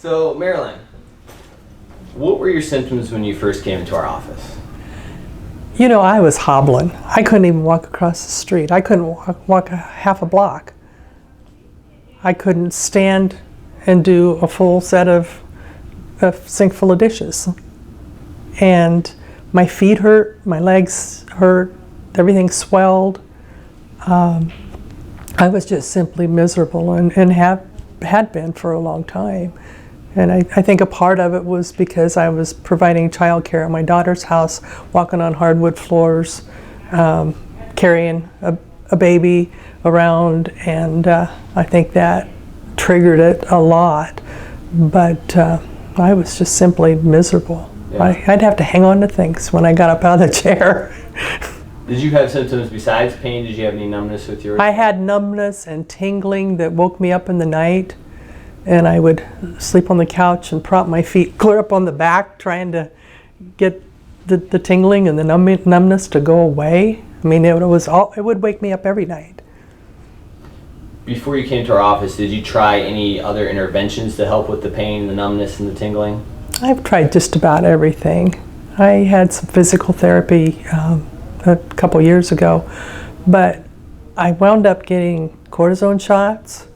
So, Marilyn, what were your symptoms when you first came into our office? You know, I was hobbling. I couldn't even walk across the street. I couldn't walk a half a block. I couldn't stand and do a full set of a sink full of dishes. And my feet hurt, my legs hurt, everything swelled. I was just simply miserable and had been for a long time. And I think a part of it was because I was providing childcare at my daughter's house, walking on hardwood floors, carrying a baby around, and I think that triggered it a lot. But I was just simply miserable. Yeah. I'd have to hang on to things when I got up out of the chair. Did you have symptoms besides pain? Did you have any numbness with yours? I had numbness and tingling that woke me up in the night. And I would sleep on the couch and prop my feet clear up on the back, trying to get the tingling and the numbness to go away. I mean, it would wake me up every night. Before you came to our office, did you try any other interventions to help with the pain, the numbness, and the tingling? I've tried just about everything. I had some physical therapy a couple years ago, but I wound up getting cortisone shots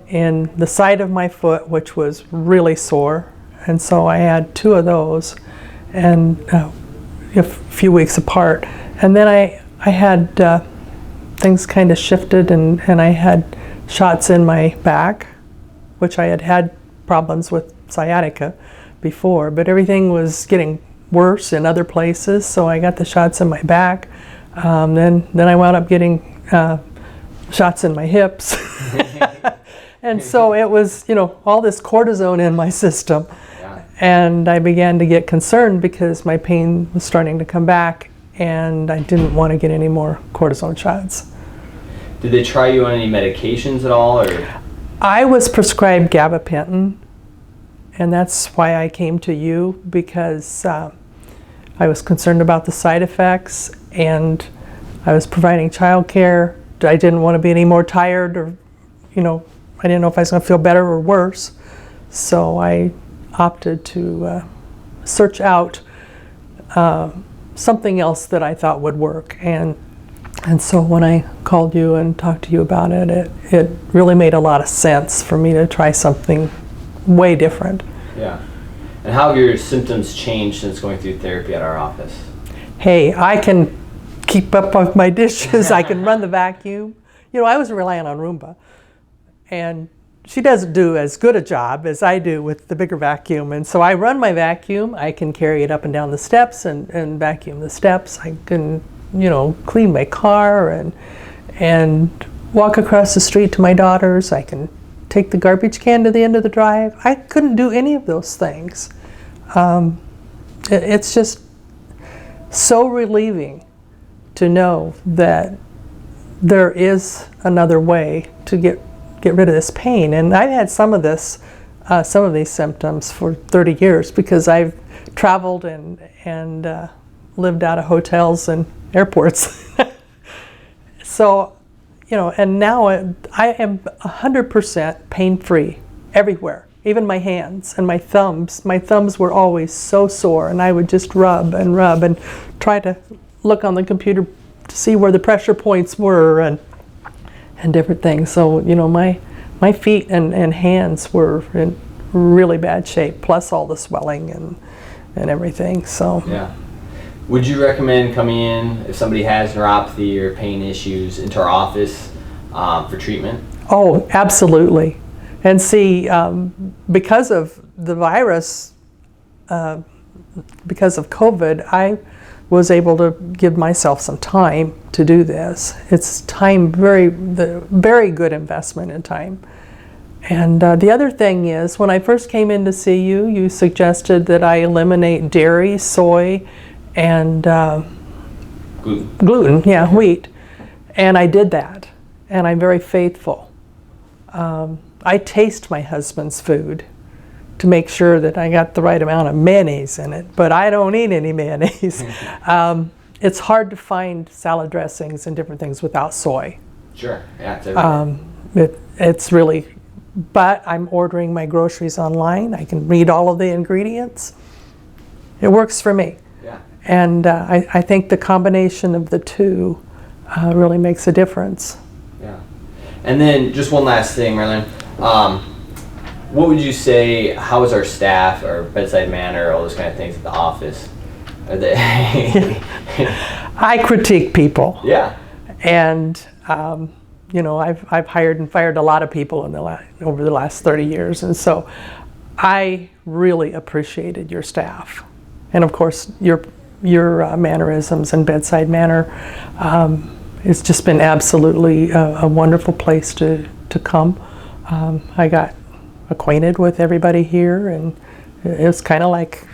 in the side of my foot, which was really sore, and so I had 2 of those, and a few weeks apart. And then I had things kind of shifted, and I had shots in my back, which I had problems with sciatica before, but everything was getting worse in other places, so I got the shots in my back. Then I wound up getting shots in my hips. And so it was, all this cortisone in my system. Yeah. And I began to get concerned because my pain was starting to come back, and I didn't want to get any more cortisone shots. Did they try you on any medications at all? Or? I was prescribed gabapentin, and that's why I came to you, because I was concerned about the side effects, and I was providing childcare. I didn't want to be any more tired, or, I didn't know if I was going to feel better or worse. So I opted to search out something else that I thought would work. And so when I called you and talked to you about it, it really made a lot of sense for me to try something way different. Yeah. And how have your symptoms changed since going through therapy at our office? Hey, I can keep up with my dishes. I can run the vacuum. I was relying on Roomba. And she doesn't do as good a job as I do with the bigger vacuum. And so I run my vacuum. I can carry it up and down the steps and vacuum the steps. I can, clean my car and walk across the street to my daughter's. I can take the garbage can to the end of the drive. I couldn't do any of those things. It's just so relieving to know that there is another way to get rid of this pain. And I've had some of these symptoms for 30 years because I've traveled and lived out of hotels and airports. So, and now I am 100% pain-free everywhere, even my hands and my thumbs. My thumbs were always so sore, and I would just rub and try to look on the computer to see where the pressure points were and different things. So, my feet and hands were in really bad shape, plus all the swelling and everything. So yeah. Would you recommend coming in if somebody has neuropathy or pain issues into our office for treatment? Oh, absolutely. And see, because of the virus, because of COVID, I was able to give myself some time to do this. It's time, very good investment in time. And the other thing is, when I first came in to see you, you suggested that I eliminate dairy, soy, and gluten, wheat. And I did that, and I'm very faithful. I taste my husband's food to make sure that I got the right amount of mayonnaise in it, but I don't eat any mayonnaise. It's hard to find salad dressings and different things without soy. Sure, yeah, it's everywhere. It's really but I'm ordering my groceries online. I can read all of the ingredients. It works for me. Yeah. And I think the combination of the two really makes a difference. Yeah. And then just one last thing, Marilyn. What would you say, how is our staff, our bedside manner, all those kind of things at the office? Are they I critique people. Yeah. And you know, I've hired and fired a lot of people in over the last 30 years, and so I really appreciated your staff, and of course your mannerisms and bedside manner. It's just been absolutely a wonderful place to come. I got acquainted with everybody here, and it was kind of like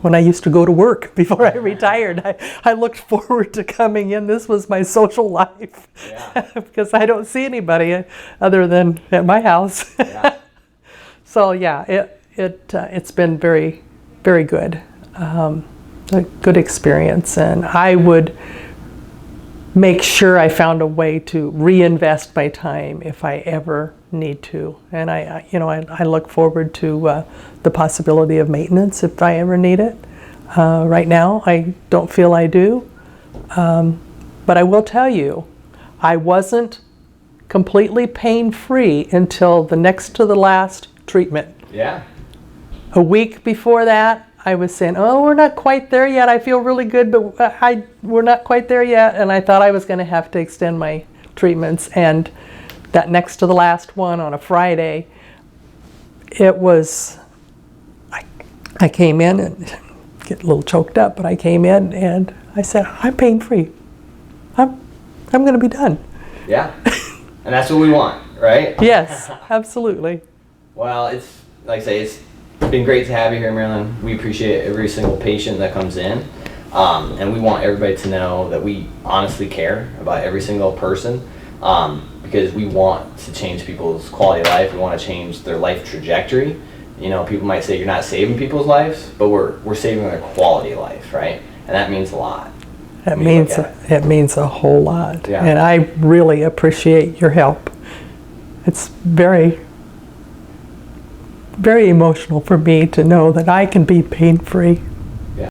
when I used to go to work before I retired. I looked forward to coming in. This was my social life. Yeah. Because I don't see anybody other than at my house. Yeah. So yeah, it's been very, very good. A good experience, and I would make sure I found a way to reinvest my time if I ever need to. And I look forward to the possibility of maintenance if I ever need it. Right now, I don't feel I do. But I will tell you, I wasn't completely pain-free until the next to the last treatment. Yeah. A week before that, I was saying, oh, we're not quite there yet. I feel really good, but we're not quite there yet. And I thought I was going to have to extend my treatments. And that next to the last one on a Friday, it was, I came in and get a little choked up, but I came in and I said, I'm pain-free. I'm going to be done. Yeah. And that's what we want, right? Yes, absolutely. Well, it's, like I say, it's been great to have you here, Marilyn. We appreciate every single patient that comes in. And we want everybody to know that we honestly care about every single person, because we want to change people's quality of life. We want to change their life trajectory. You know, people might say you're not saving people's lives, but we're saving their quality of life, right? And that means a lot. It means a whole lot. Yeah. And I really appreciate your help. It's very, very emotional for me to know that I can be pain-free.